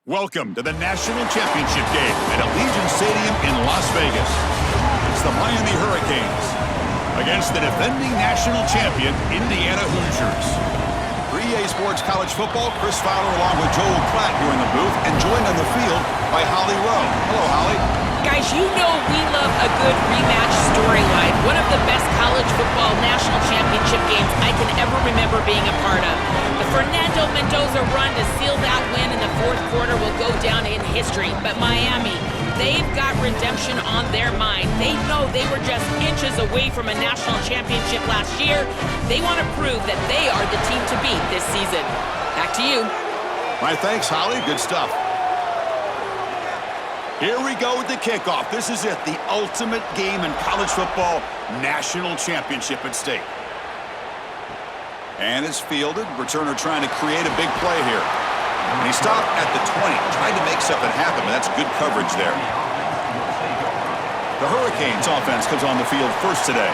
Welcome to the National Championship game at Allegiant Stadium in Las Vegas. It's the Miami Hurricanes against the defending national champion, Indiana Hoosiers. For EA Sports College Football, Chris Fowler along with Joel Klatt here in the booth and joined on the field by Holly Rowe. Hello, Holly. Guys, you know we love a good rematch storyline. One of the best college football national championship games I can ever remember being a part of. The Fernando Mendoza run to seal that win in the fourth quarter will go down in history. But Miami, they've got redemption on their mind. They know they were just inches away from a national championship last year. They want to prove that they are the team to beat this season. Back to you. My thanks, Holly. Good stuff. Here we go with the kickoff. This is it, the ultimate game in college football, national championship at stake. And it's fielded. Returner trying to create a big play here. And he stopped at the 20, trying to make something happen, but that's good coverage there. The Hurricanes offense comes on the field first today.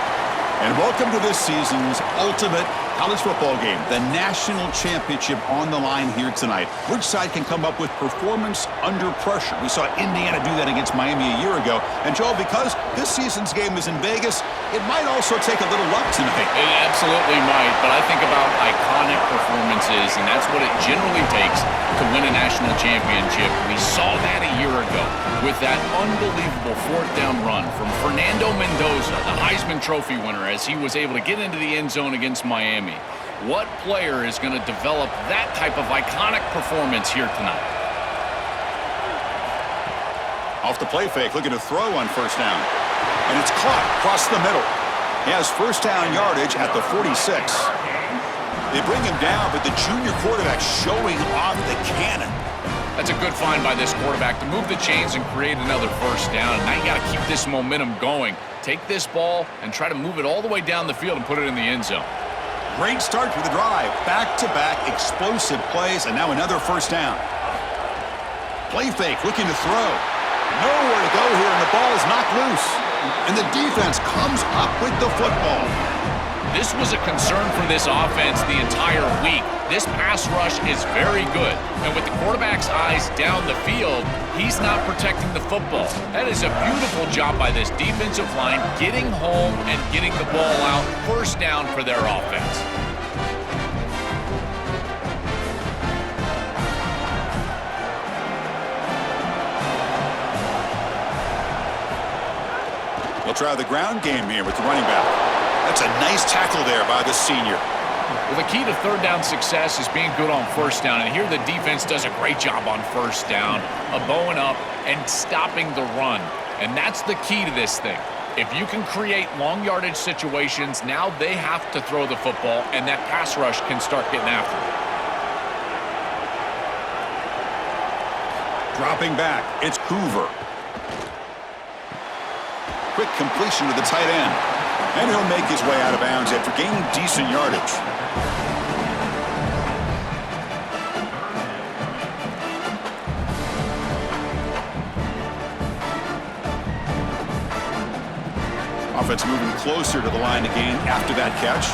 And welcome to this season's ultimate college football game, the national championship on the line here tonight. Which side can come up with performance under pressure? We saw Indiana do that against Miami a year ago. And Joel, because this season's game is in Vegas, it might also take a little luck tonight. It absolutely might, but I think about iconic performances, and that's what it generally takes to win a national championship. We saw that a year ago with that unbelievable fourth down run from Fernando Mendoza, the Heisman Trophy winner, as he was able to get into the end zone against Miami. What player is going to develop that type of iconic performance here tonight? Off the play fake, looking to throw on first down. And it's caught across the middle. He has first down yardage at the 46. They bring him down, but the junior quarterback showing off the cannon. That's a good find by this quarterback to move the chains and create another first down. And now you got to keep this momentum going. Take this ball and try to move it all the way down the field and put it in the end zone. Great start for the drive. Back-to-back explosive plays, and now another first down. Play fake, looking to throw. Nowhere to go here, and the ball is knocked loose. And the defense comes up with the football. This was a concern for this offense the entire week. This pass rush is very good. And with the quarterback's eyes down the field, he's not protecting the football. That is a beautiful job by this defensive line, getting home and getting the ball out, first down for their offense. They'll try the ground game here with the running back. That's a nice tackle there by the senior. Well, the key to third down success is being good on first down. And here the defense does a great job on first down of bowing up and stopping the run. And that's the key to this thing. If you can create long yardage situations, now they have to throw the football, and that pass rush can start getting after it. Dropping back, it's Hoover. Quick completion to the tight end. And he'll make his way out of bounds after gaining decent yardage. Offense moving closer to the line to gain after that catch.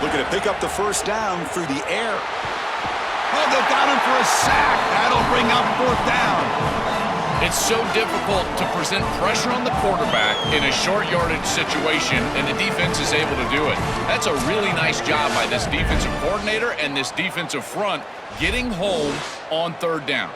Looking to pick up the first down through the air. Oh, they've got him for a sack. That'll bring up fourth down. It's so difficult to present pressure on the quarterback in a short yardage situation, and the defense is able to do it. That's a really nice job by this defensive coordinator and this defensive front getting home on third down.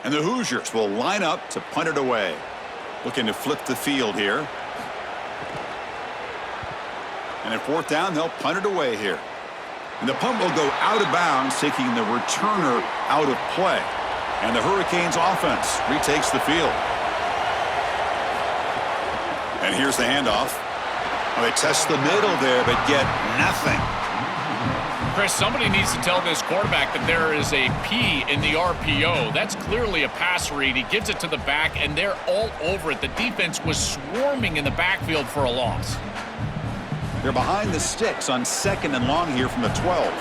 And the Hoosiers will line up to punt it away. Looking to flip the field here. And at fourth down, they'll punt it away here. And the punt will go out of bounds, taking the returner out of play. And the Hurricanes offense retakes the field. And here's the handoff. Well, they test the middle there, but get nothing. Chris, somebody needs to tell this quarterback that there is a P in the RPO. That's clearly a pass read. He gives it to the back, and they're all over it. The defense was swarming in the backfield for a loss. They're behind the sticks on second and long here from the 12.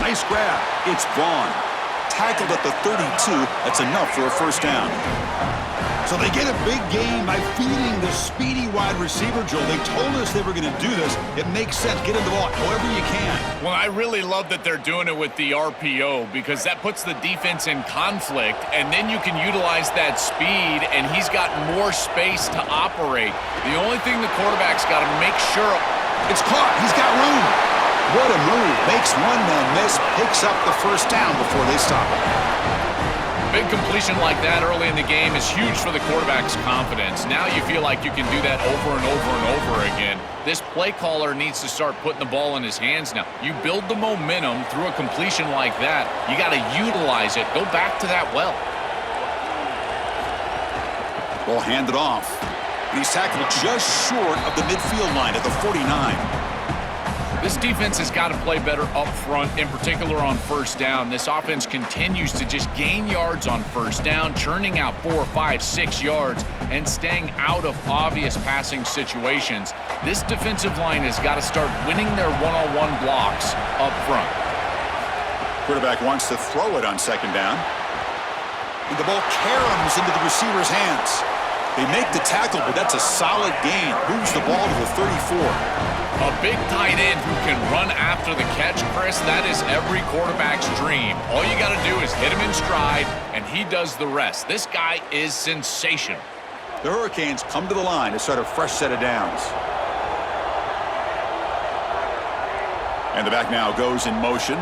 Nice grab. It's Vaughn. tackled at the 32. That's enough for a first down. So they get a big gain by feeding the speedy wide receiver, Joel. They told us they were going to do this. It makes sense. Get him the ball however you can. Well, I really love that they're doing it with the RPO because that puts the defense in conflict, and then you can utilize that speed, and he's got more space to operate. The only thing the quarterback's got to make sure... It's caught. He's got room. What a move. Makes one man miss, picks up the first down before they stop it. Big completion like that early in the game is huge for the quarterback's confidence. Now you feel like you can do that over and over and over again. This play caller needs to start putting the ball in his hands now. You build the momentum through a completion like that. You got to utilize it. Go back to that well. Ball handed off. He's tackled just short of the midfield line at the 49. This defense has got to play better up front, in particular on first down. This offense continues to just gain yards on first down, churning out 4, 5, 6 yards, and staying out of obvious passing situations. This defensive line has got to start winning their one-on-one blocks up front. Quarterback wants to throw it on second down. And the ball caroms into the receiver's hands. They make the tackle, but that's a solid gain. Moves the ball to the 34. A big tight end who can run after the catch, Chris, that is every quarterback's dream. All you got to do is hit him in stride, and he does the rest. This guy is sensational. The Hurricanes come to the line to start a fresh set of downs. And the back now goes in motion.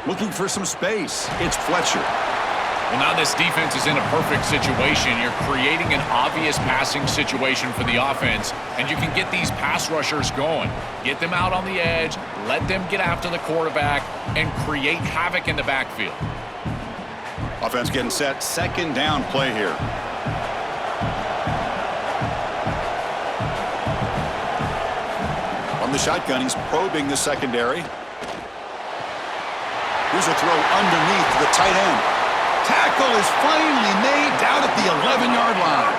Looking for some space. It's Fletcher. Well, now this defense is in a perfect situation. You're creating an obvious passing situation for the offense, and you can get these pass rushers going. Get them out on the edge, let them get after the quarterback, and create havoc in the backfield. Offense getting set. Second down play here. From the shotgun, he's probing the secondary. Here's a throw underneath the tight end. Tackle is finally made down at the 11-yard line.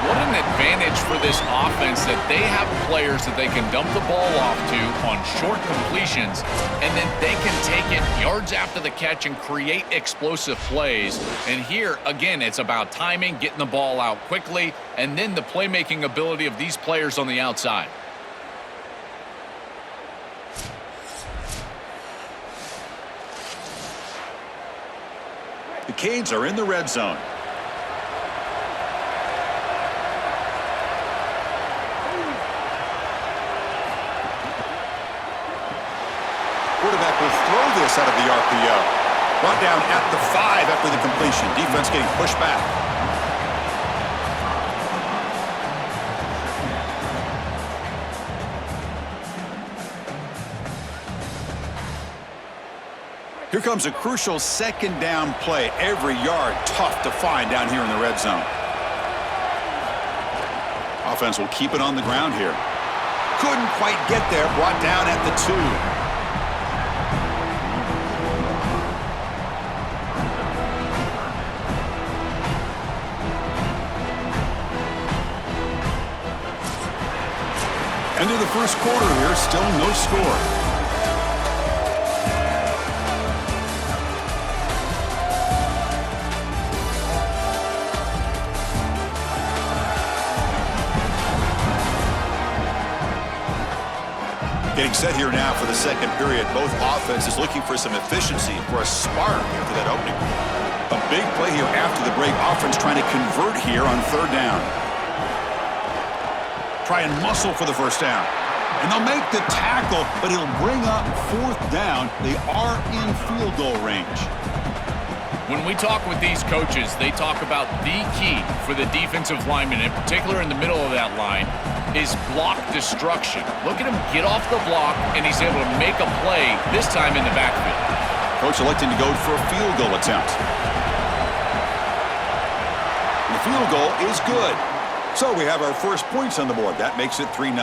What an advantage for this offense that they have players that they can dump the ball off to on short completions, and then they can take it yards after the catch and create explosive plays. And here, again, it's about timing, getting the ball out quickly, and then the playmaking ability of these players on the outside. The Canes are in the red zone. Quarterback will throw this out of the RPO. Brought down at the 5 after the completion. Defense getting pushed back. Here comes a crucial second down play. Every yard tough to find down here in the red zone. Offense will keep it on the ground here. Couldn't quite get there. Brought down at the 2. End of the first quarter here. Still no score. Getting set here now for the second period. Both offenses looking for some efficiency, for a spark after that opening. A big play here after the break. Offense trying to convert here on third down. Try and muscle for the first down. And they'll make the tackle, but he'll bring up fourth down. They are in field goal range. When we talk with these coaches, they talk about the key for the defensive lineman, in particular in the middle of that line, is block destruction. Look at him get off the block, and he's able to make a play, this time in the backfield. Coach electing to go for a field goal attempt. The field goal is good. So we have our first points on the board. That makes it 3-0.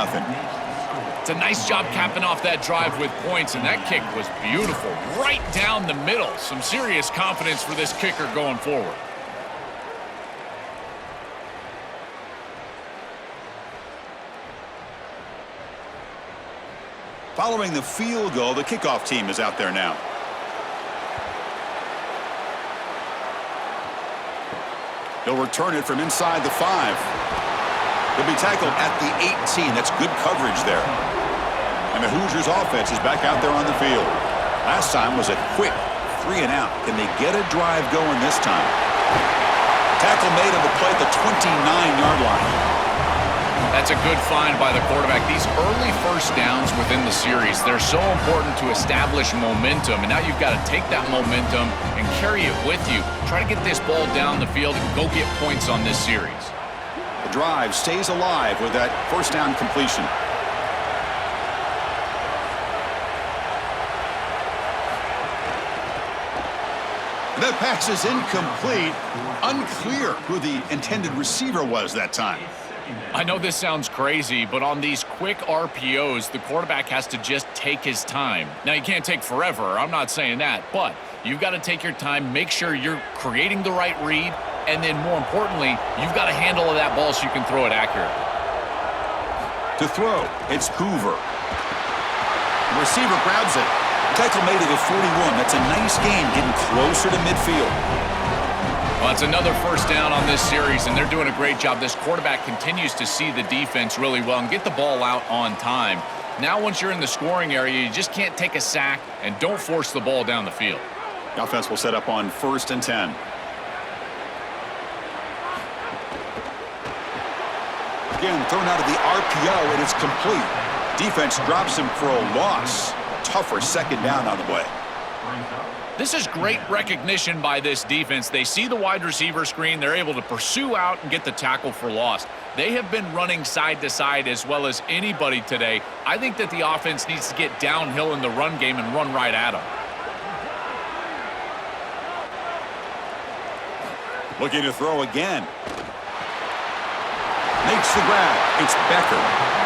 It's a nice job capping off that drive with points, and that kick was beautiful. Right down the middle. Some serious confidence for this kicker going forward. Following the field goal, the kickoff team is out there now. He'll return it from inside the 5. He'll be tackled at the 18. That's good coverage there. And the Hoosiers offense is back out there on the field. Last time was a quick 3 and out. Can they get a drive going this time? Tackle made on the play at the 29-yard line. That's a good find by the quarterback. These early first downs within the series, they're so important to establish momentum. And now you've got to take that momentum and carry it with you. Try to get this ball down the field and go get points on this series. The drive stays alive with that first down completion. That pass is incomplete. Unclear who the intended receiver was that time. I know this sounds crazy, but on these quick RPOs, the quarterback has to just take his time. Now, you can't take forever. I'm not saying that, but you've got to take your time, make sure you're creating the right read, and then more importantly, you've got a handle of that ball so you can throw it accurately. To throw, it's Hoover. The receiver grabs it. Tackle made at the 41. That's a nice gain, getting closer to midfield. Well, it's another first down on this series, and they're doing a great job. This quarterback continues to see the defense really well and get the ball out on time. Now, once you're in the scoring area, you just can't take a sack and don't force the ball down the field. The offense will set up on 1st and 10. Again, thrown out of the RPO, and it's complete. Defense drops him for a loss. Tougher second down on the way. This is great recognition by this defense. They see the wide receiver screen. They're able to pursue out and get the tackle for loss. They have been running side to side as well as anybody today. I think that the offense needs to get downhill in the run game and run right at them. Looking to throw again. Makes the grab. It's Becker.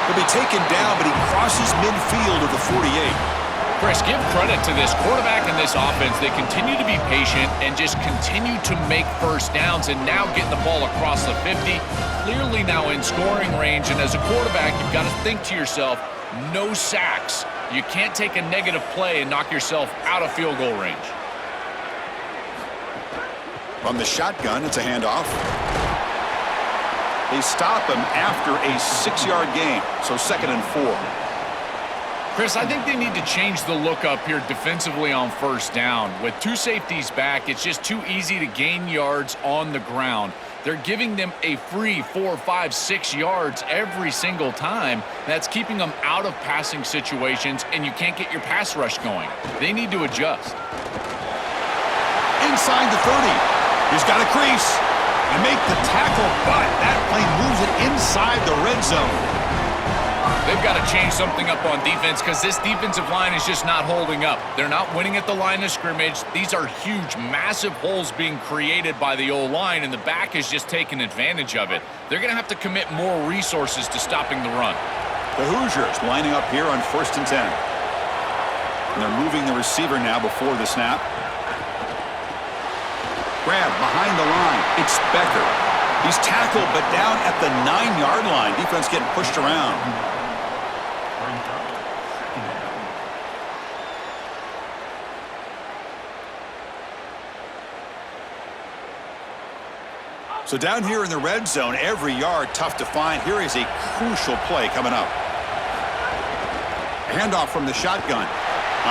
He'll be taken down, but he crosses midfield at the 48. Chris, give credit to this quarterback and this offense. They continue to be patient and just continue to make first downs and now getting the ball across the 50. Clearly now in scoring range, and as a quarterback, you've got to think to yourself, no sacks. You can't take a negative play and knock yourself out of field goal range. From the shotgun, it's a handoff. They stop him after a 6-yard gain, so 2nd and 4. Chris, I think they need to change the look up here defensively on first down. With 2 safeties back, it's just too easy to gain yards on the ground. They're giving them a free 4, 5, 6 yards every single time. That's keeping them out of passing situations, and you can't get your pass rush going. They need to adjust. Inside the 30. He's got a crease and make the tackle, but that play moves it inside the red zone. They've got to change something up on defense because this defensive line is just not holding up. They're not winning at the line of scrimmage. These are huge, massive holes being created by the O-line, and the back is just taking advantage of it. They're going to have to commit more resources to stopping the run. The Hoosiers lining up here on 1st and 10. And they're moving the receiver now before the snap. Grab behind the line. It's Becker. He's tackled, but down at the 9-yard line. Defense getting pushed around. So down here in the red zone, every yard tough to find. Here is a crucial play coming up. Handoff from the shotgun.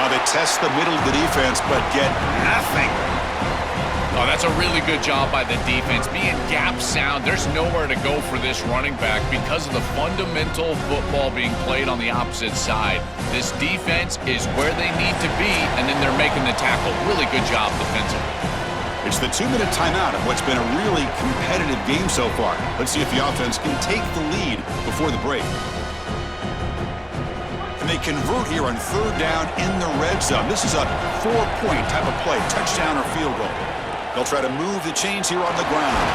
They test the middle of the defense, but get nothing. Oh, that's a really good job by the defense. Being gap sound, there's nowhere to go for this running back because of the fundamental football being played on the opposite side. This defense is where they need to be, and then they're making the tackle. Really good job defensively. It's the 2-minute timeout of what's been a really competitive game so far. Let's see if the offense can take the lead before the break. And they convert here on 3rd down in the red zone. This is a 4-point type of play, touchdown or field goal. They'll try to move the chains here on the ground.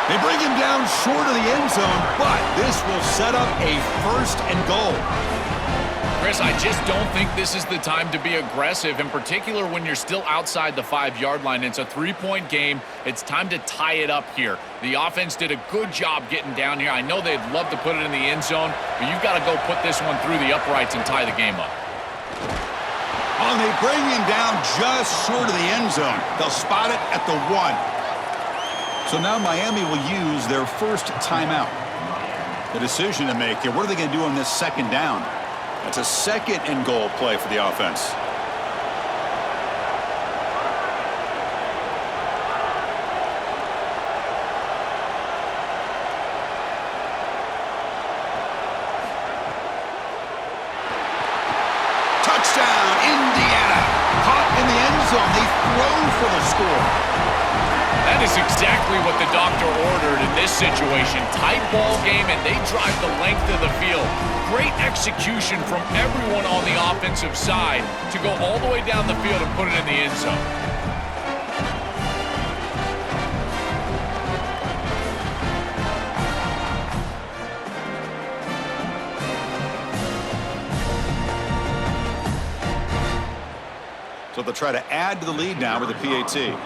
They bring him down short of the end zone, but this will set up a 1st and goal. Chris, I just don't think this is the time to be aggressive, in particular when you're still outside the 5-yard line. It's a 3-point game. It's time to tie it up here. The offense did a good job getting down here. I know they'd love to put it in the end zone, but you've got to go put this one through the uprights and tie the game up. Oh, they bring him down just short of the end zone. They'll spot it at the 1. So now Miami will use their first timeout. The decision to make here, what are they going to do on this second down? That's a second and goal play for the offense. Touchdown, Indiana. Caught in the end zone. They throw for the score. That is exactly what the doctor ordered in this situation. Tight ball game, and they drive the length of the field. Great execution from everyone on the offensive side to go all the way down the field and put it in the end zone. So they'll try to add to the lead now with a PAT.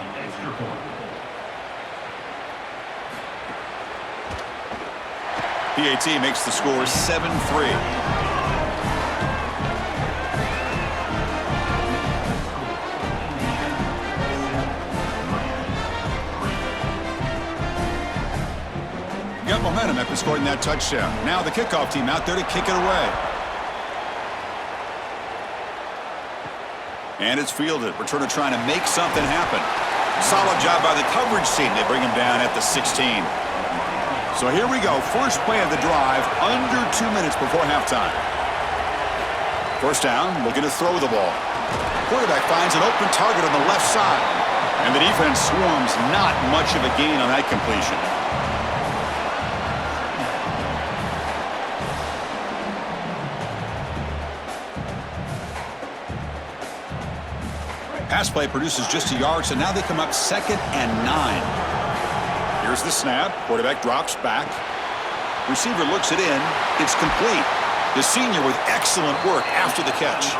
PAT makes the score 7-3. Got momentum after scoring that touchdown. Now the kickoff team out there to kick it away. And it's fielded. Returner trying to make something happen. Solid job by the coverage team. They bring him down at the 16. So here we go. First play of the drive, under 2 minutes before halftime. First down, looking to throw the ball. Quarterback finds an open target on the left side. And the defense swarms. Not much of a gain on that completion. Pass play produces just a yard, so now they come up 2nd and 9. Here's the snap. Quarterback drops back. Receiver looks it in. It's complete. The senior with excellent work after the catch.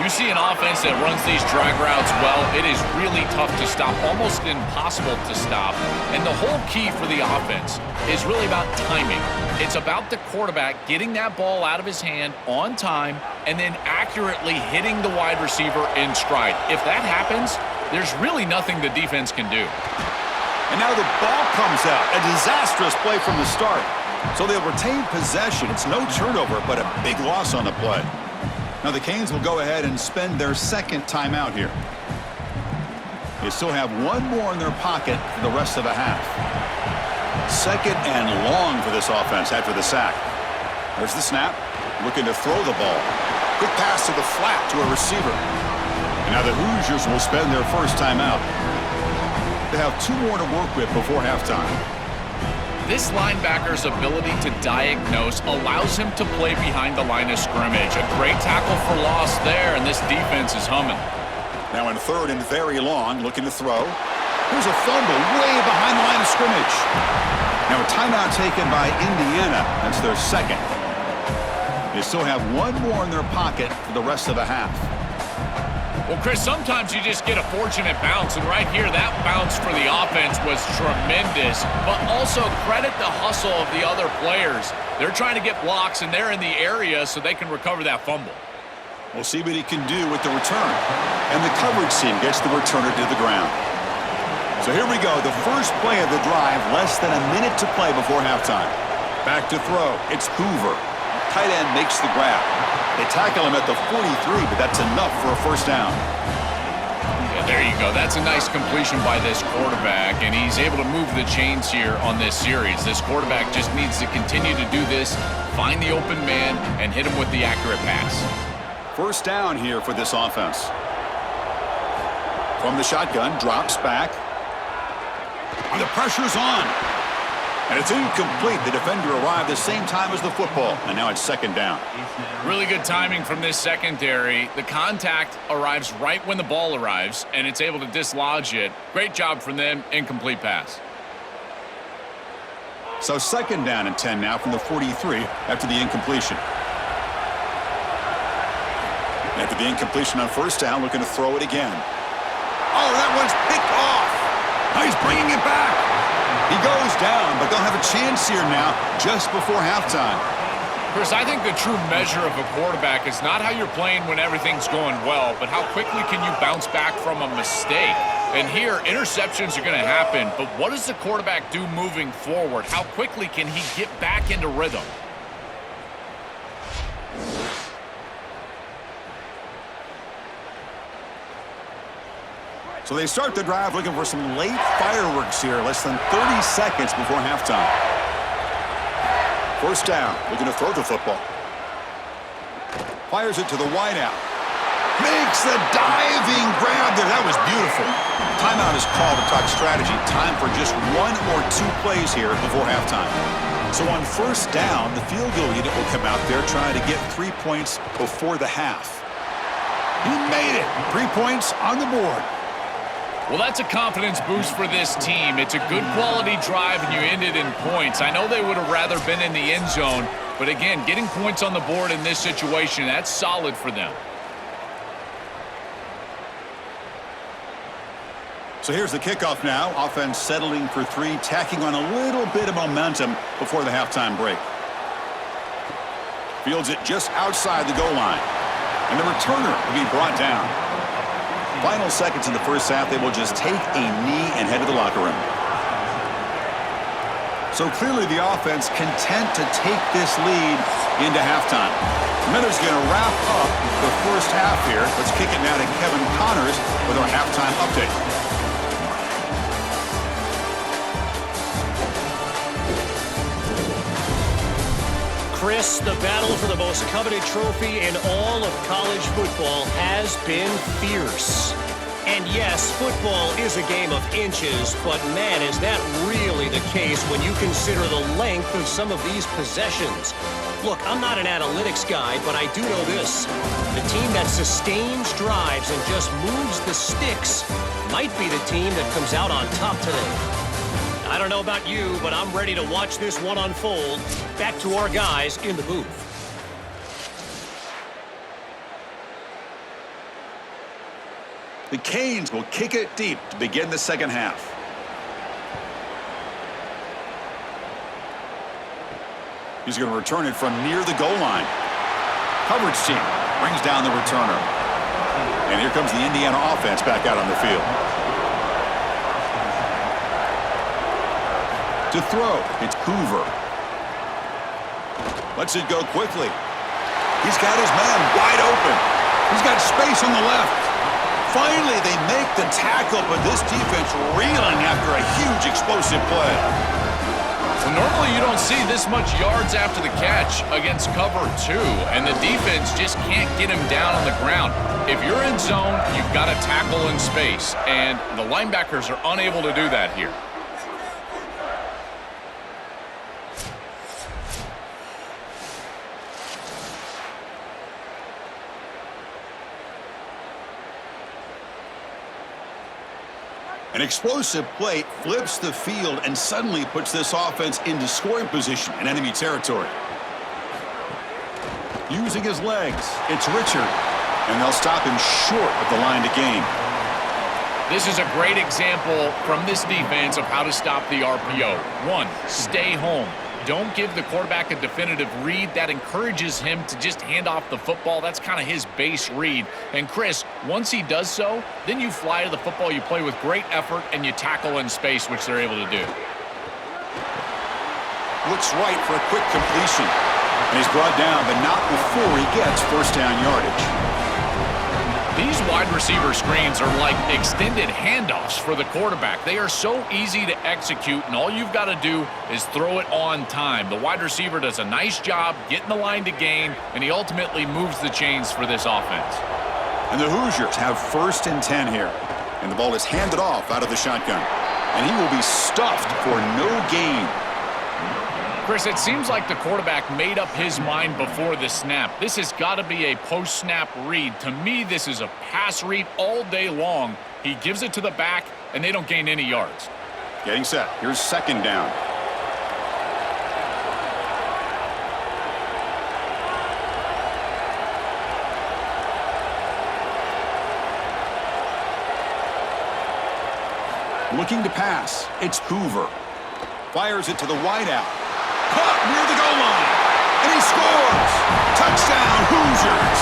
You see an offense that runs these drag routes well. It is really tough to stop, almost impossible to stop. And the whole key for the offense is really about timing. It's about the quarterback getting that ball out of his hand on time and then accurately hitting the wide receiver in stride. If that happens, there's really nothing the defense can do. And now the ball comes out. A disastrous play from the start. So they'll retain possession. It's no turnover, but a big loss on the play. Now the Canes will go ahead and spend their second timeout here. They still have one more in their pocket for the rest of the half. Second and long for this offense after the sack. There's the snap. Looking to throw the ball. Quick pass to the flat to a receiver. And now the Hoosiers will spend their first timeout. They have 2 more to work with before halftime. This linebacker's ability to diagnose allows him to play behind the line of scrimmage. A great tackle for loss there, and this defense is humming. Now in 3rd and very long, looking to throw. Here's a fumble way behind the line of scrimmage. Now a timeout taken by Indiana. That's their second. They still have one more in their pocket for the rest of the half. Well, Chris, sometimes you just get a fortunate bounce, and right here, that bounce for the offense was tremendous, but also credit the hustle of the other players. They're trying to get blocks, and they're in the area so they can recover that fumble. We'll see what he can do with the return. And the coverage team gets the returner to the ground. So here we go, the first play of the drive, less than a minute to play before halftime. Back to throw, it's Hoover. Tight end makes the grab. They tackle him at the 43, but that's enough for a first down. Yeah, there you go. That's a nice completion by this quarterback, and he's able to move the chains here on this series. This quarterback just needs to continue to do this, find the open man, and hit him with the accurate pass. First down here for this offense. From the shotgun, drops back. And the pressure's on. And it's incomplete. The defender arrived the same time as the football, and now it's 2nd down. Really good timing from this secondary. The contact arrives right when the ball arrives, and it's able to dislodge it. Great job from them. Incomplete pass. So 2nd down and 10 now from the 43 after the incompletion. After the incompletion on first down, looking to throw it again. Oh, that one's picked off. Now he's bringing it back. He goes down, but they'll have a chance here now just before halftime. Chris, I think the true measure of a quarterback is not how you're playing when everything's going well, but how quickly can you bounce back from a mistake. And here, interceptions are going to happen, but what does the quarterback do moving forward? How quickly can he get back into rhythm? So they start the drive looking for some late fireworks here, less than 30 seconds before halftime. First down, looking to throw the football. Fires it to the wideout. Makes the diving grab there. That was beautiful. Timeout is called to talk strategy. Time for just 1 or 2 plays here before halftime. So on first down, the field goal unit will come out there trying to get 3 points before the half. He made it. 3 points on the board. Well, that's a confidence boost for this team. It's a good quality drive, and you ended in points. I know they would have rather been in the end zone, but again, getting points on the board in this situation, that's solid for them. So here's the kickoff now. Offense settling for 3, tacking on a little bit of momentum before the halftime break. Fields it just outside the goal line. And the returner will be brought down. Final seconds in the first half, they will just take a knee and head to the locker room. So clearly the offense content to take this lead into halftime. Miller's going to wrap up the first half here. Let's kick it now to Kevin Connors with our halftime update. Chris, the battle for the most coveted trophy in all of college football has been fierce. And yes, football is a game of inches, but man, is that really the case when you consider the length of some of these possessions. Look, I'm not an analytics guy, but I do know this. The team that sustains drives and just moves the sticks might be the team that comes out on top today. I don't know about you, but I'm ready to watch this one unfold. Back to our guys in the booth. The Canes will kick it deep to begin the second half. He's going to return it from near the goal line. Coverage team brings down the returner. And here comes the Indiana offense back out on the field. To throw, it's Hoover. Lets it go quickly. He's got his man wide open. He's got space on the left. Finally, they make the tackle, but this defense reeling after a huge explosive play. Well, normally you don't see this much yards after the catch against cover 2, and the defense just can't get him down on the ground. If you're in zone, you've got to tackle in space, and the linebackers are unable to do that here. An explosive play flips the field and suddenly puts this offense into scoring position in enemy territory. Using his legs, it's Richard, and they'll stop him short of the line to gain. This is a great example from this defense of how to stop the RPO. 1, stay home. Don't give the quarterback a definitive read. That encourages him to just hand off the football. That's kind of his base read. And Chris, once he does so, then you fly to the football, you play with great effort, and you tackle in space, which they're able to do. Looks right for a quick completion. And he's brought down, but not before he gets first down yardage. These wide receiver screens are like extended handoffs for the quarterback. They are so easy to execute, and all you've got to do is throw it on time. The wide receiver does a nice job getting the line to gain, and he ultimately moves the chains for this offense. And the Hoosiers have first and 10 here. And the ball is handed off out of the shotgun. And he will be stuffed for no gain. Chris, it seems like the quarterback made up his mind before the snap. This has got to be a post-snap read. To me, this is a pass read all day long. He gives it to the back, and they don't gain any yards. Getting set. Here's second down. Looking to pass. It's Hoover. Fires it to the wideout. Caught near the goal line. And he scores. Touchdown, Hoosiers.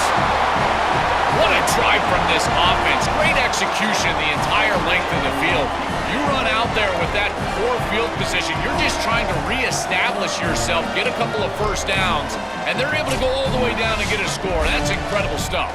What a drive from this offense. Great execution the entire length of the field. You run out there with that poor field position, you're just trying to reestablish yourself, get a couple of first downs, and they're able to go all the way down and get a score. That's incredible stuff.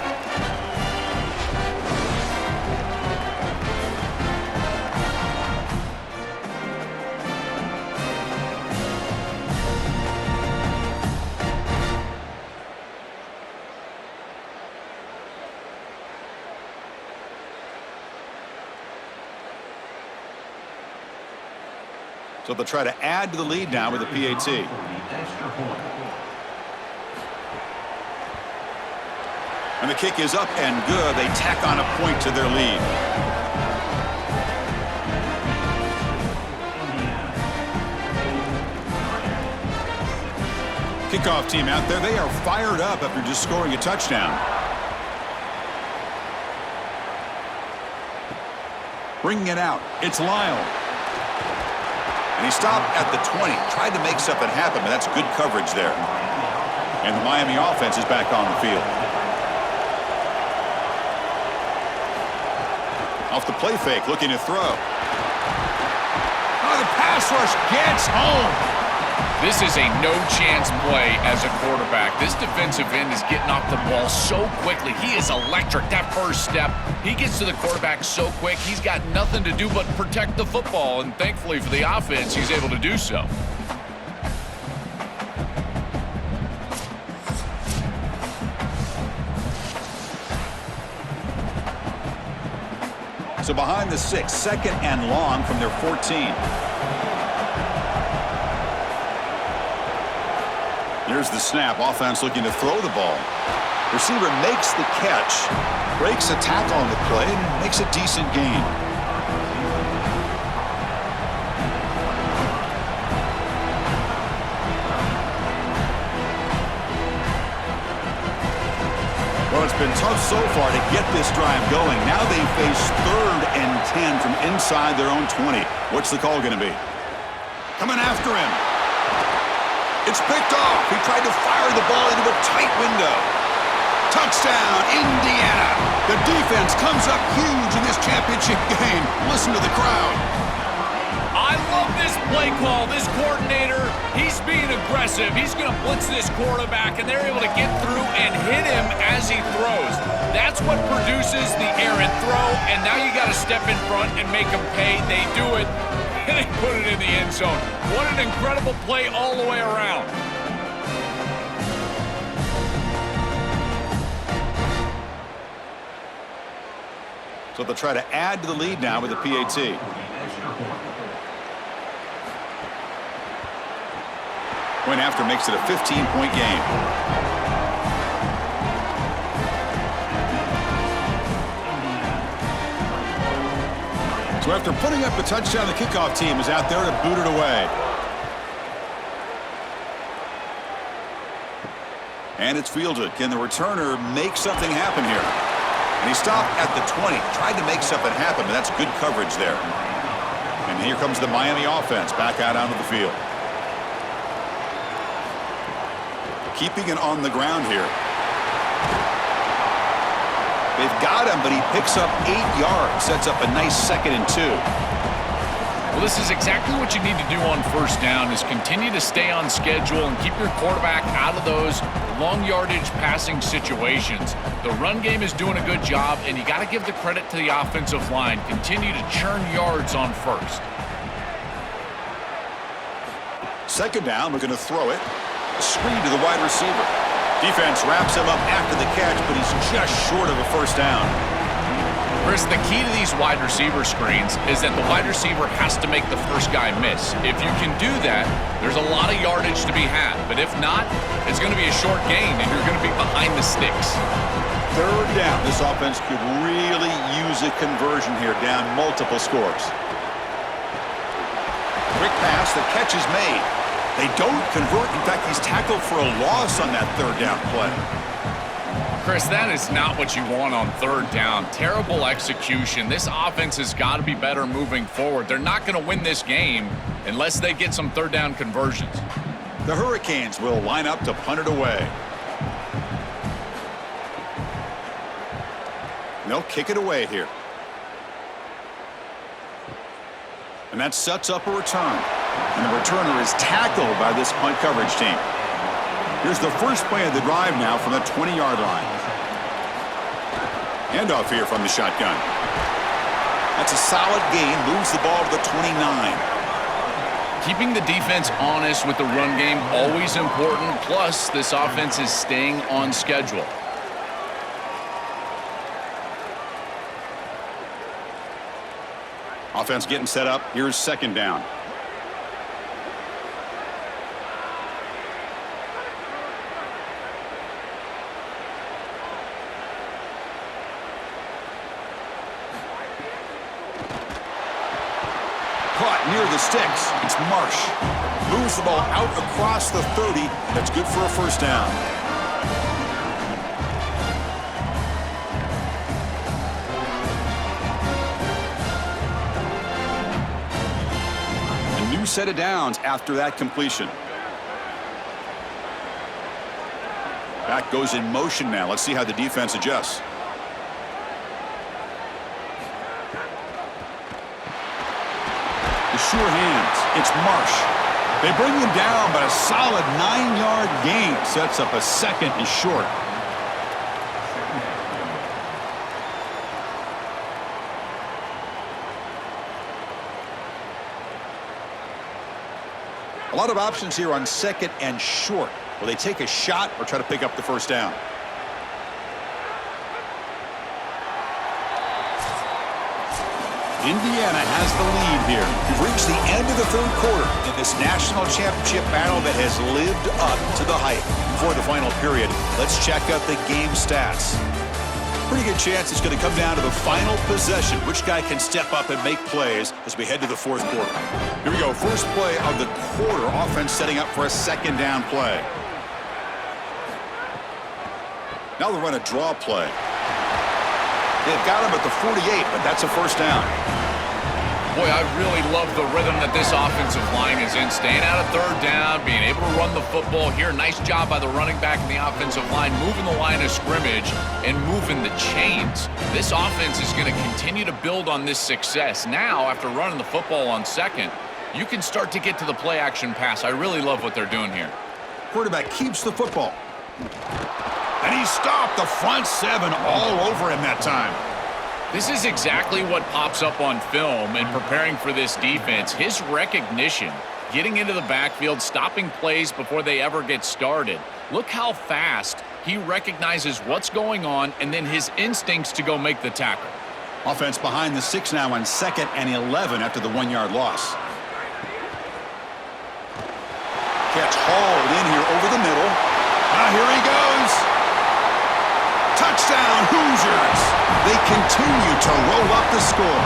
So they'll try to add to the lead now with the PAT. And the kick is up and good. They tack on a point to their lead. Kickoff team out there. They are fired up after just scoring a touchdown. Bringing it out. It's Lyle. And he stopped at the 20, tried to make something happen, but that's good coverage there. And the Miami offense is back on the field. Off the play fake, looking to throw. Oh, the pass rush gets home. This is a no-chance play as a quarterback. This defensive end is getting off the ball so quickly. He is electric. That first step, he gets to the quarterback so quick, he's got nothing to do but protect the football, and thankfully for the offense, he's able to do so. So behind the 6, second and long from their 14. Here's the snap. Offense looking to throw the ball. Receiver makes the catch, breaks a tackle on the play, and makes a decent gain. Well, it's been tough so far to get this drive going. Now they face 3rd and 10 from inside their own 20. What's the call going to be? Coming after him. It's picked off. He tried to fire the ball into a tight window. Touchdown, Indiana. The defense comes up huge in this championship game. Listen to the crowd. I love this play call. This coordinator, he's being aggressive. He's going to blitz this quarterback, and they're able to get through and hit him as he throws. That's what produces the errant throw, and now you got to step in front and make them pay. They do it. And they put it in the end zone. What an incredible play all the way around. So they'll try to add to the lead now with the PAT. Point after makes it a 15-point game. So after putting up a touchdown, the kickoff team is out there to boot it away. And it's fielded. Can the returner make something happen here? And he stopped at the 20. Tried to make something happen, but that's good coverage there. And here comes the Miami offense back out onto the field. Keeping it on the ground here. They've got him, but he picks up 8 yards. Sets up a nice 2nd and 2. Well, this is exactly what you need to do on first down is continue to stay on schedule and keep your quarterback out of those long yardage passing situations. The run game is doing a good job, and you got to give the credit to the offensive line. Continue to churn yards on first. 2nd down, we're going to throw it. Screen to the wide receiver. Defense wraps him up after the catch, but he's just short of a first down. Chris, the key to these wide receiver screens is that the wide receiver has to make the first guy miss. If you can do that, there's a lot of yardage to be had. But if not, it's going to be a short gain, and you're going to be behind the sticks. 3rd down. This offense could really use a conversion here, down multiple scores. Quick pass, the catch is made. They don't convert. In fact, he's tackled for a loss on that 3rd down play. Chris, that is not what you want on 3rd down. Terrible execution. This offense has got to be better moving forward. They're not going to win this game unless they get some 3rd down conversions. The Hurricanes will line up to punt it away. And they'll kick it away here. And that sets up a return. And the returner is tackled by this punt coverage team. Here's the first play of the drive now from the 20-yard line. Handoff here from the shotgun. That's a solid gain. Moves the ball to the 29. Keeping the defense honest with the run game, always important. Plus, this offense is staying on schedule. Offense getting set up. Here's second down. Caught near the sticks. It's Marsh. Moves the ball out across the 30. That's good for a first down. Set of downs after that completion. Back goes in motion now. Let's see how the defense adjusts. The sure hands. It's Marsh. They bring him down, but a solid 9-yard gain sets up a second and short. A lot of options here on second and short. Will they take a shot or try to pick up the first down? Indiana has the lead here. We've reached the end of the third quarter in this national championship battle that has lived up to the hype. Before the final period, let's check out the game stats. Pretty good chance it's going to come down to the final possession. Which guy can step up and make plays as we head to the fourth quarter. Here we go. First play of the quarter. Offense setting up for a second down play. Now they'll run a draw play. They've got him at the 48, but that's a first down. Boy, I really love the rhythm that this offensive line is in. Staying out of third down, being able to run the football here. Nice job by the running back and the offensive line, moving the line of scrimmage and moving the chains. This offense is going to continue to build on this success. Now, after running the football on second, you can start to get to the play-action pass. I really love what they're doing here. Quarterback keeps the football. And he stopped the front seven all over him that time. This is exactly what pops up on film in preparing for this defense. His recognition, getting into the backfield, stopping plays before they ever get started. Look how fast he recognizes what's going on and then his instincts to go make the tackle. Offense behind the 6 now on 2nd and 11 after the 1-yard loss. Catch hauled in here over the middle. Now here he goes. Touchdown, Hoosiers. They continue to roll up the score.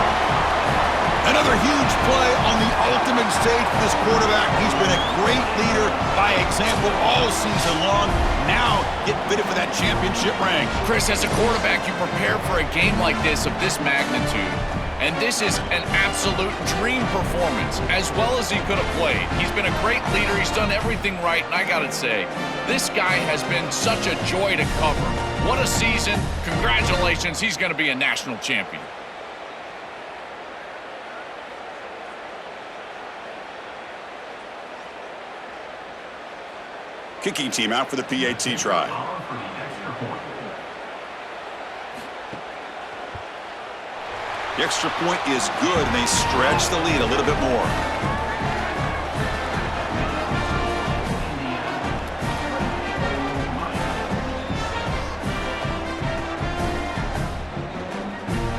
Another huge play on the ultimate stage for this quarterback. He's been a great leader by example all season long. Now get fitted for that championship ring. Chris, as a quarterback, you prepare for a game like this of this magnitude. And this is an absolute dream performance, as well as he could have played. He's been a great leader. He's done everything right. And I got to say, this guy has been such a joy to cover. What a season. Congratulations. He's going to be a national champion. Kicking team out for the PAT try. The extra point is good, and they stretch the lead a little bit more.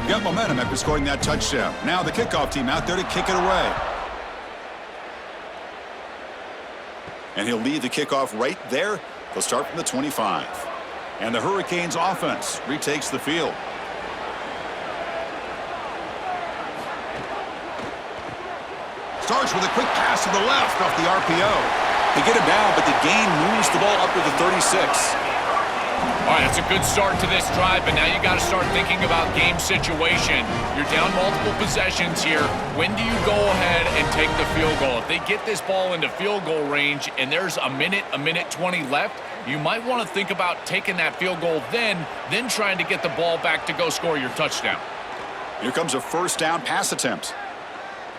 Got momentum after scoring that touchdown. Now the kickoff team out there to kick it away. And he'll lead the kickoff right there. They'll start from the 25. And the Hurricanes offense retakes the field. Starts with a quick pass to the left off the RPO. They get it down, but the gain moves the ball up to the 36. All right, that's a good start to this drive, but now you got to start thinking about game situation. You're down multiple possessions here. When do you go ahead and take the field goal? If they get this ball into field goal range and there's a minute 20 left, you might want to think about taking that field goal then trying to get the ball back to go score your touchdown. Here comes a first down pass attempt.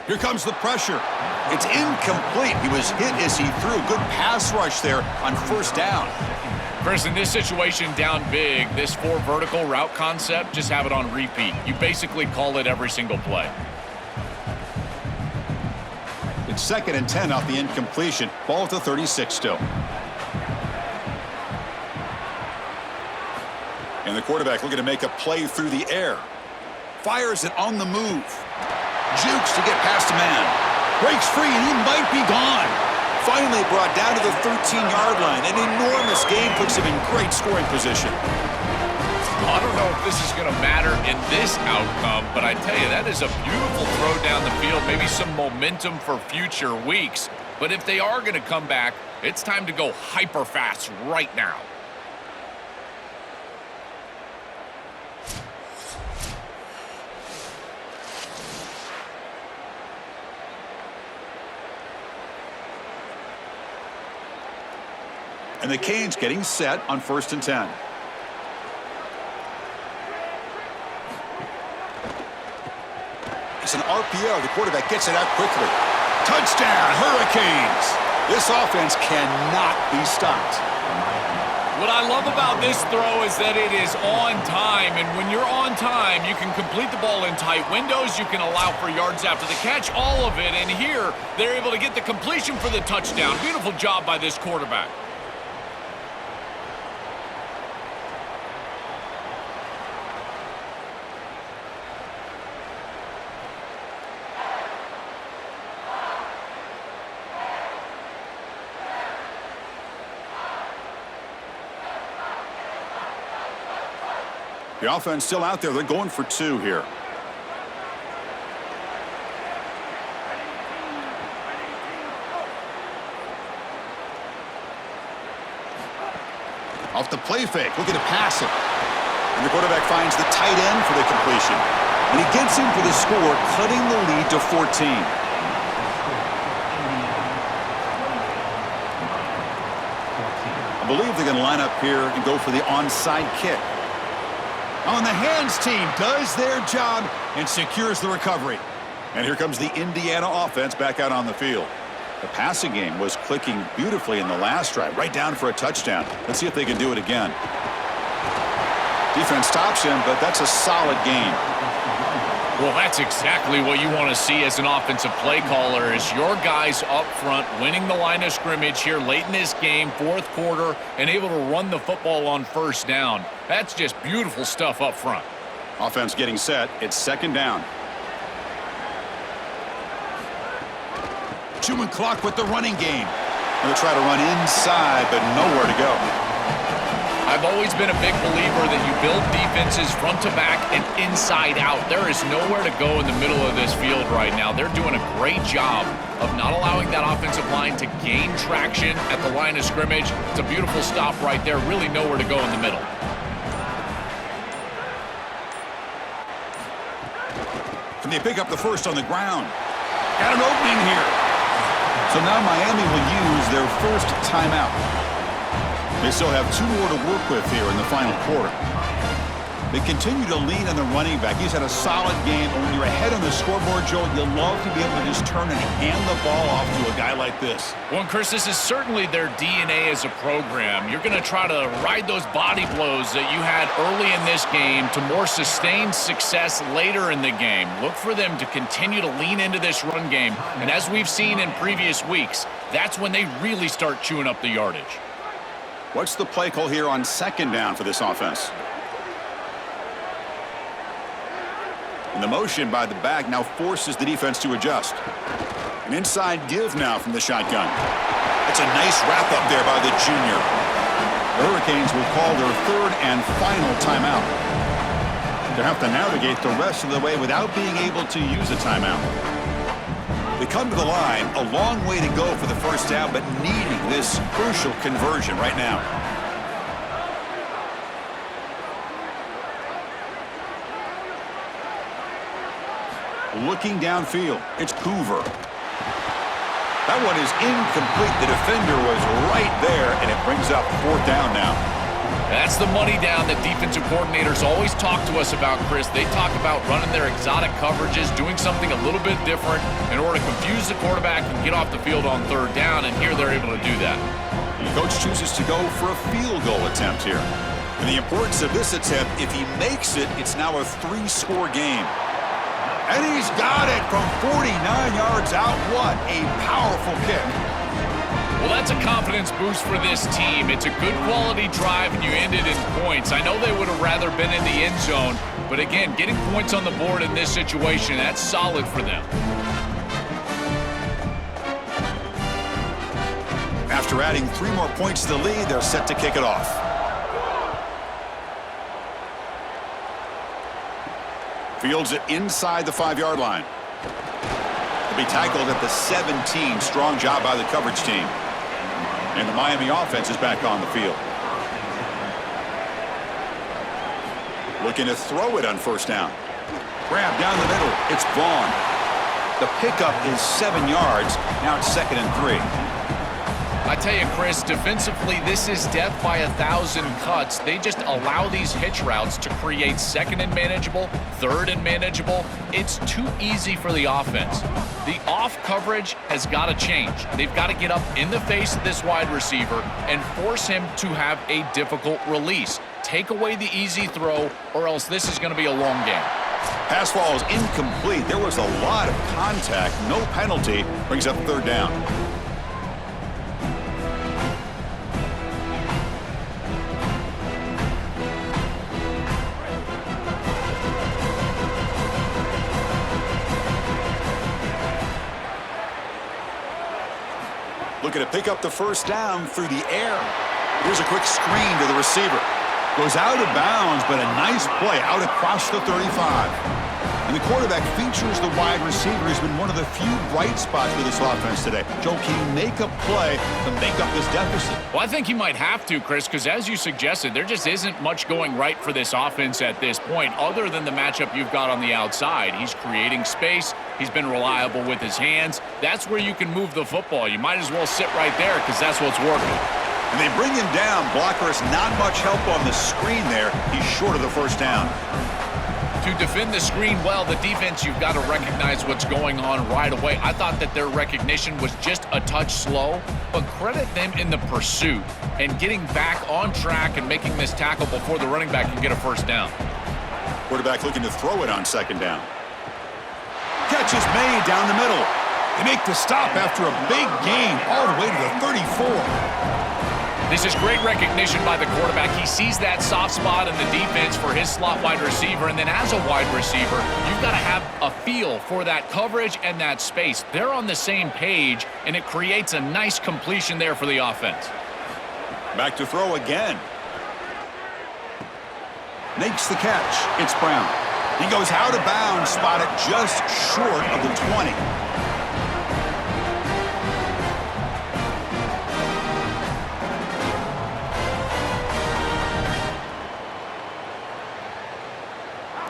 Here comes the pressure. It's incomplete. He was hit as he threw. Good pass rush there on first down. Chris, in this situation, down big, this 4 vertical route concept, just have it on repeat. You basically call it every single play. It's 2nd and 10 off the incompletion. Ball at the 36 still. And the quarterback looking to make a play through the air. Fires it on the move. Jukes to get past a man. Breaks free and he might be gone. Finally brought down to the 13-yard line. An enormous gain puts him in great scoring position. I don't know if this is going to matter in this outcome, but I tell you, that is a beautiful throw down the field, maybe some momentum for future weeks. But if they are going to come back, it's time to go hyper fast right now. And the Canes getting set on 1st and 10. It's an RPO. The quarterback gets it out quickly. Touchdown, Hurricanes! This offense cannot be stopped. What I love about this throw is that it is on time, and when you're on time, you can complete the ball in tight windows, you can allow for yards after the catch, all of it, and here, they're able to get the completion for the touchdown. Beautiful job by this quarterback. The offense still out there. They're going for 2 here. Off the play fake, looking to pass it. And the quarterback finds the tight end for the completion. And he gets him for the score, cutting the lead to 14. I believe they're going to line up here and go for the onside kick. On the hands team does their job and secures the recovery. And here comes the Indiana offense back out on the field. The passing game was clicking beautifully in the last drive, right down for a touchdown. Let's see if they can do it again. Defense stops him, but that's a solid game. Well, that's exactly what you want to see as an offensive play caller is your guys up front winning the line of scrimmage here late in this game, 4th quarter, and able to run the football on first down. That's just beautiful stuff up front. Offense getting set. It's 2nd down. Chewing clock with the running game. They'll try to run inside, but nowhere to go. I've always been a big believer that you build defenses front to back and inside out. There is nowhere to go in the middle of this field right now. They're doing a great job of not allowing that offensive line to gain traction at the line of scrimmage. It's a beautiful stop right there. Really nowhere to go in the middle. Can they pick up the first on the ground? Got an opening here. So now Miami will use their first timeout. They still have 2 more to work with here in the final quarter. They continue to lean on the running back. He's had a solid game. And when you're ahead on the scoreboard, Joe, you'll love to be able to just turn and hand the ball off to a guy like this. Well, Chris, this is certainly their DNA as a program. You're going to try to ride those body blows that you had early in this game to more sustained success later in the game. Look for them to continue to lean into this run game. And as we've seen in previous weeks, that's when they really start chewing up the yardage. What's the play call here on 2nd down for this offense? And the motion by the back now forces the defense to adjust. An inside give now from the shotgun. It's a nice wrap up there by the junior. The Hurricanes will call their 3rd and final timeout. They'll have to navigate the rest of the way without being able to use a timeout. They come to the line, a long way to go for the first down, but needing this crucial conversion right now. Looking downfield, it's Hoover. That one is incomplete. The defender was right there, and it brings up 4th down now. That's the money down that defensive coordinators always talk to us about, Chris. They talk about running their exotic coverages, doing something a little bit different in order to confuse the quarterback and get off the field on 3rd down, and here they're able to do that. The coach chooses to go for a field goal attempt here. And the importance of this attempt, if he makes it, it's now a 3-score game. And he's got it from 49 yards out. What a powerful kick. Well, that's a confidence boost for this team. It's a good quality drive, and you ended in points. I know they would have rather been in the end zone, but again, getting points on the board in this situation, that's solid for them. After adding 3 more points to the lead, they're set to kick it off. Fields it inside the 5-yard line. He'll be tackled at the 17. Strong job by the coverage team. And the Miami offense is back on the field. Looking to throw it on 1st down. Grab down the middle. It's Vaughn. The pickup is 7 yards. Now it's 2nd and 3. I tell you, Chris, defensively, this is death by 1,000 cuts. They just allow these hitch routes to create 2nd and manageable, 3rd and manageable. It's too easy for the offense. The off coverage has got to change. They've got to get up in the face of this wide receiver and force him to have a difficult release. Take away the easy throw, or else this is going to be a long game. Pass ball is incomplete. There was a lot of contact. No penalty. Brings up 3rd down. Looking to pick up the 1st down through the air. Here's a quick screen to the receiver. Goes out of bounds, but a nice play out across the 35. And the quarterback features the wide receiver. He's been one of the few bright spots for this offense today. Joe, can he make a play to make up this deficit? Well, I think he might have to, Chris, because as you suggested, there just isn't much going right for this offense at this point, other than the matchup you've got on the outside. He's creating space. He's been reliable with his hands. That's where you can move the football. You might as well sit right there because that's what's working. And they bring him down. Blocker has not much help on the screen there. He's short of the 1st down. To defend the screen well, the defense, you've got to recognize what's going on right away. I thought that their recognition was just a touch slow, but credit them in the pursuit and getting back on track and making this tackle before the running back can get a 1st down. Quarterback looking to throw it on 2nd down. Catch is made down the middle. They make the stop after a big gain all the way to the 34. This is great recognition by the quarterback. He sees that soft spot in the defense for his slot wide receiver, and then as a wide receiver, you've got to have a feel for that coverage and that space. They're on the same page, and it creates a nice completion there for the offense. Back to throw again. Makes the catch. It's Brown. He goes out of bounds, spotted just short of the 20.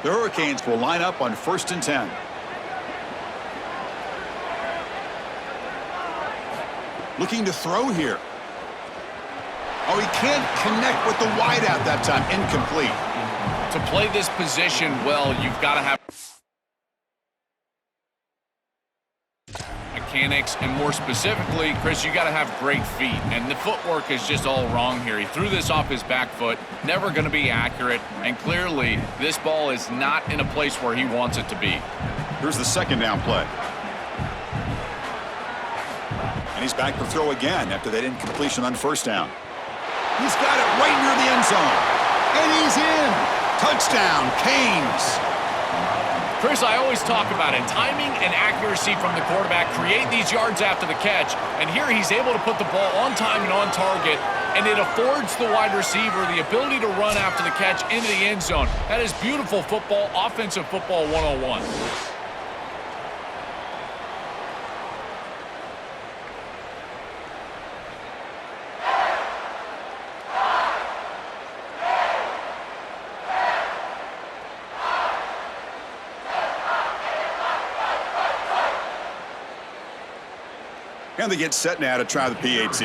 The Hurricanes will line up on 1st and 10. Looking to throw here. Oh, he can't connect with the wideout that time. Incomplete. To play this position well, you've got to have mechanics, and more specifically, Chris, you got to have great feet, and the footwork is just all wrong here. He threw this off his back foot, never going to be accurate, and clearly this ball is not in a place where he wants it to be. Here's the 2nd down play. And he's back to throw again after that incompletion on 1st down. He's got it right near the end zone. And he's in. Touchdown, Canes. Chris, I always talk about it. Timing and accuracy from the quarterback create these yards after the catch. And here he's able to put the ball on time and on target. And it affords the wide receiver the ability to run after the catch into the end zone. That is beautiful football, offensive football 101. And they get set now to try the PAT.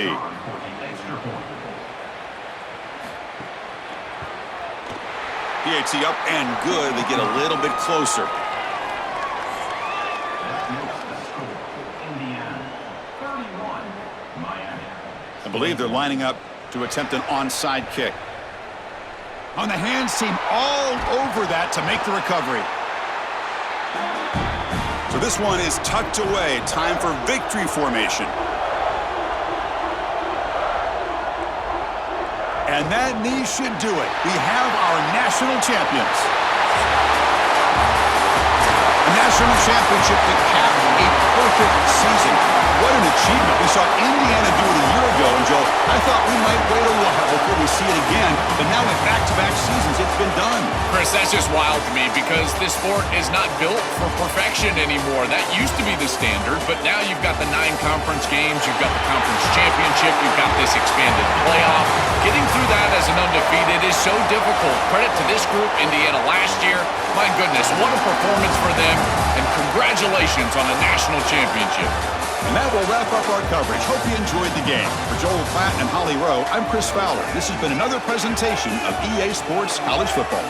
PAT up and good. They get a little bit closer. I believe they're lining up to attempt an onside kick. On the hands team, all over that to make the recovery. So this one is tucked away. Time for victory formation. And that knee should do it. We have our national champions. A national championship to cap a perfect season. What an achievement. We saw Indiana do it a year ago, and Joe, I thought we might wait a while before we see it again, but now in back-to-back seasons, it's been done. Chris, that's just wild to me because this sport is not built for perfection anymore. That used to be the standard, but now you've got the 9 conference games, you've got the conference championship, you've got this expanded playoff. Getting through that as an undefeated is so difficult. Credit to this group, Indiana last year. My goodness, what a performance for them, and congratulations on a national championship. And that will wrap up our coverage. Hope you enjoyed the game. For Joel Platt and Holly Rowe, I'm Chris Fowler. This has been another presentation of EA Sports College Football.